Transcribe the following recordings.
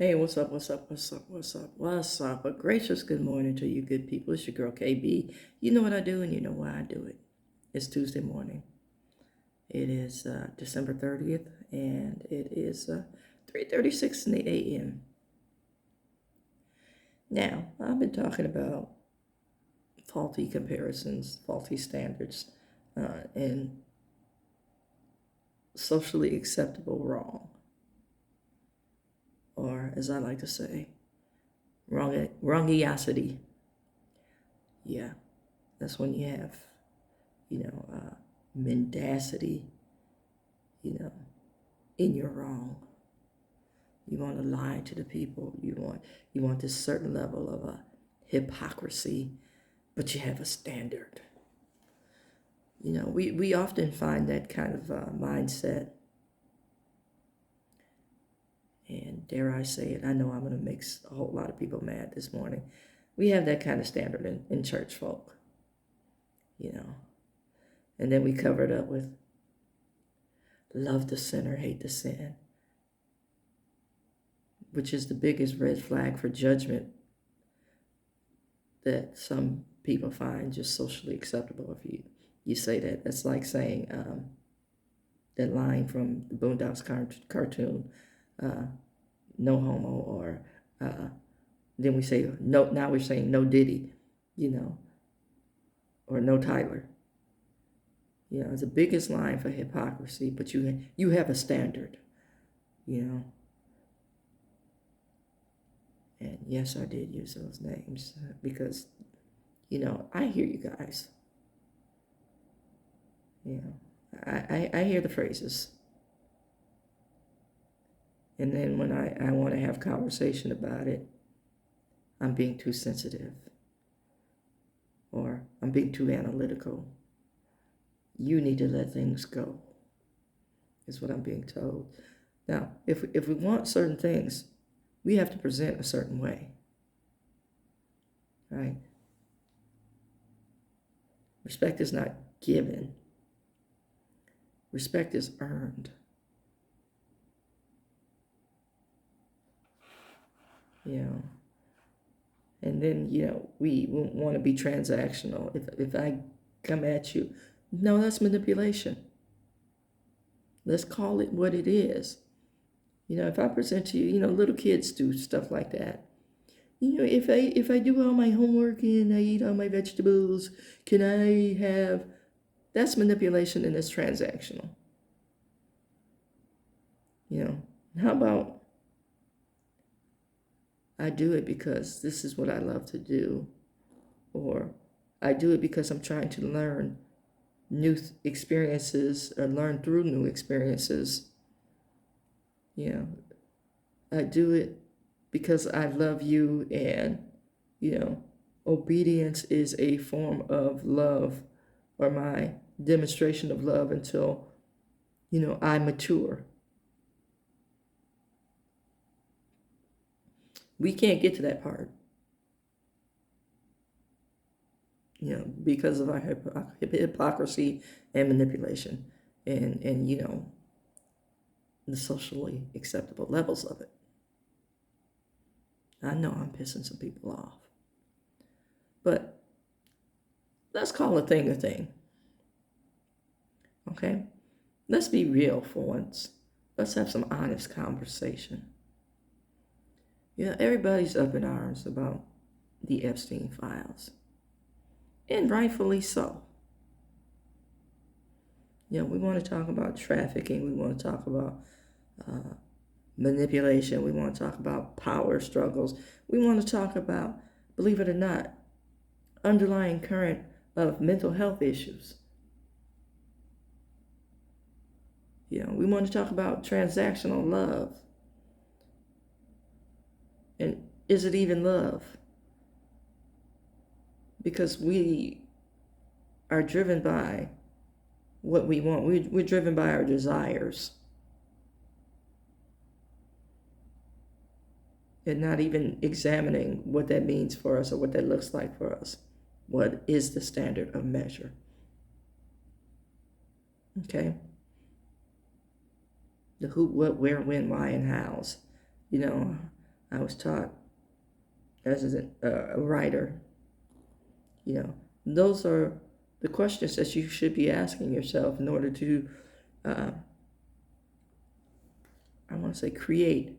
Hey, what's up? What's up? What's up? What's up? What's up? A gracious good morning to you, good people. It's your girl KB. You know what I do, and you know why I do it. It's Tuesday morning. It is December 30th, and it is 3:36 in the a.m. Now, I've been talking about faulty comparisons, faulty standards, and socially acceptable wrong, or as I like to say, wrongiosity. Yeah, that's when you have mendacity, you know, in your wrong. You want to lie to the people. You want this certain level of hypocrisy, but you have a standard. We often find that kind of mindset, and dare I say it, I know I'm going to make a whole lot of people mad this morning. We have that kind of standard in church folk, you know, and then we cover it up with love the sinner, hate the sin, which is the biggest red flag for judgment that some people find just socially acceptable. If you say that, that's like saying that line from the Boondocks cartoon, uh, no homo, or then we say no. Now we're saying no Diddy, you know, or no Tyler. It's the biggest line for hypocrisy. But you have a standard, you know. And yes, I did use those names because I hear you guys. I hear the phrases. And then when I want to have conversation about it, I'm being too sensitive or I'm being too analytical. You need to let things go, is what I'm being told. Now, if we want certain things, we have to present a certain way, right? Respect is not given. Respect is earned. You know, and then we want to be transactional. If I come at you, no, that's manipulation. Let's call it what it is. If I present to you, little kids do stuff like that. If I do all my homework and I eat all my vegetables, can I have? That's manipulation and it's transactional. How about I do it because this is what I love to do, or I do it because I'm trying to learn new experiences or learn through new experiences. You know, I do it because I love you, and you know, obedience is a form of love, or my demonstration of love until I mature. We can't get to that part, because of our hypocrisy and manipulation, and the socially acceptable levels of it. I know I'm pissing some people off, but let's call a thing a thing. Okay? Let's be real for once. Let's have some honest conversation. Everybody's up in arms about the Epstein files, and rightfully so. We want to talk about trafficking. We want to talk about manipulation. We want to talk about power struggles. We want to talk about, believe it or not, underlying current of mental health issues. We want to talk about transactional love. And is it even love? Because we are driven by what we want. We're driven by our desires. And not even examining what that means for us or what that looks like for us. What is the standard of measure? Okay? The who, what, where, when, why, and hows. I was taught as a writer. You know, those are the questions that you should be asking yourself in order to, uh, I want to say, create,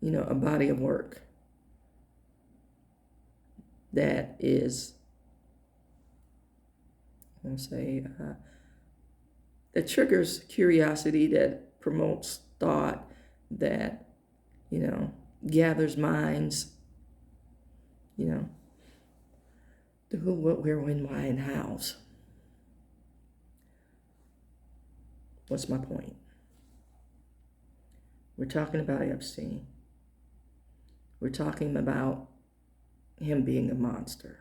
a body of work that is, I want to say, that triggers curiosity, that promotes thought, that, gathers minds, you know, the who, what, where, when, why, and hows. What's my point? We're talking about Epstein. We're talking about him being a monster.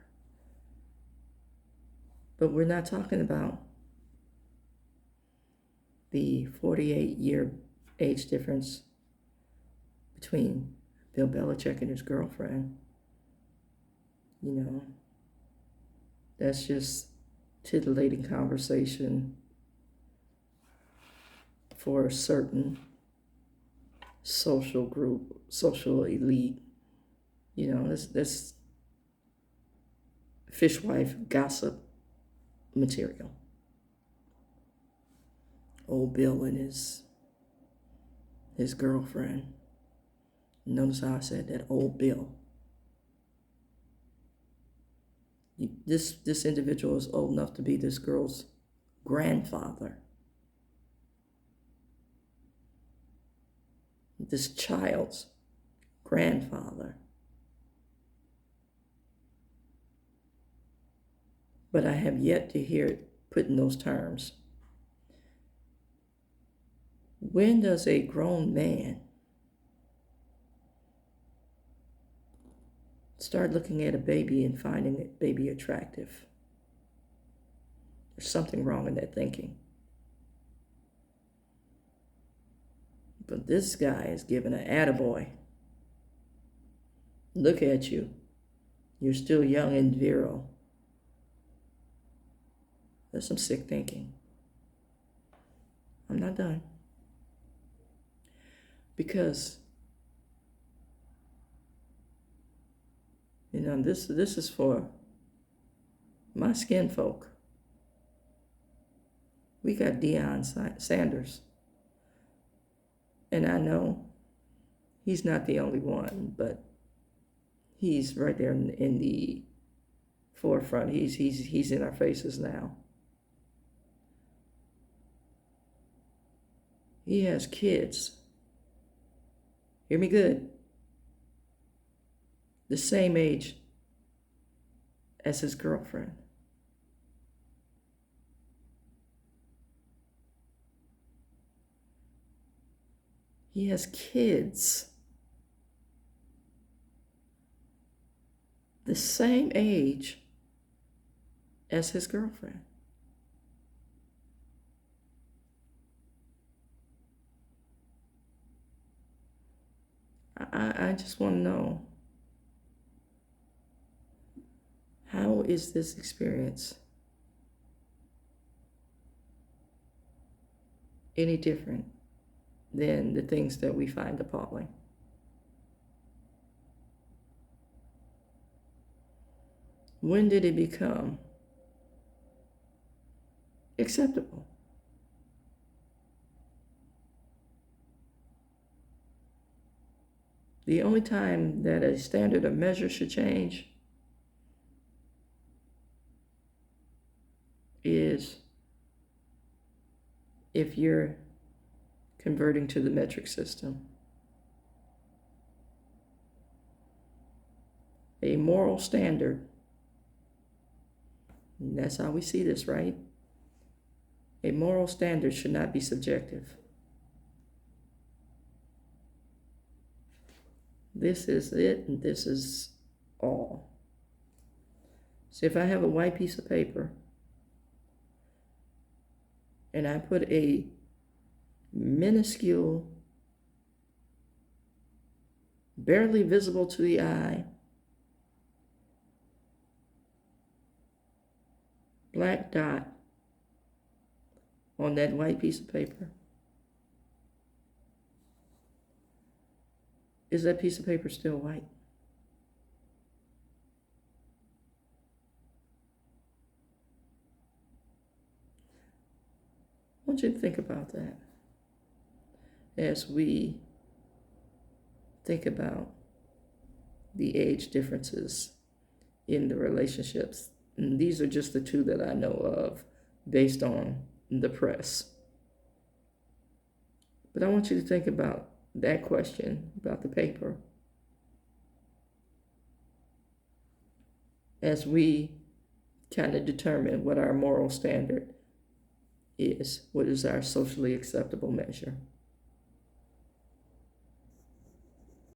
But we're not talking about the 48-year age difference between Bill Belichick and his girlfriend. That's just titillating conversation for a certain social group, social elite. This fishwife gossip material. Old Bill and his girlfriend. Notice how I said that, old Bill. This individual is old enough to be this girl's grandfather. This child's grandfather. But I have yet to hear it put in those terms. When does a grown man start looking at a baby and finding that baby attractive? There's something wrong in that thinking. But this guy is giving an attaboy. Look at you. You're still young and virile. That's some sick thinking. I'm not done. Because, this is for my skin folk. We got Deion Sanders. And I know he's not the only one, but he's right there in the forefront. He's in our faces now. He has kids. Hear me good. The same age as his girlfriend. He has kids the same age as his girlfriend. I just want to know, how is this experience any different than the things that we find appalling? When did it become acceptable? The only time that a standard of measure should change is if you're converting to the metric system. A moral standard, and that's how we see this, right? A moral standard should not be subjective. This is it, and this is all. So if I have a white piece of paper and I put a minuscule, barely visible to the eye, black dot on that white piece of paper, Is that piece of paper still white? I want you to think about that as we think about the age differences in the relationships. And these are just the two that I know of based on the press. But I want you to think about that question about the paper as we kind of determine what our moral standard is, what is our socially acceptable measure.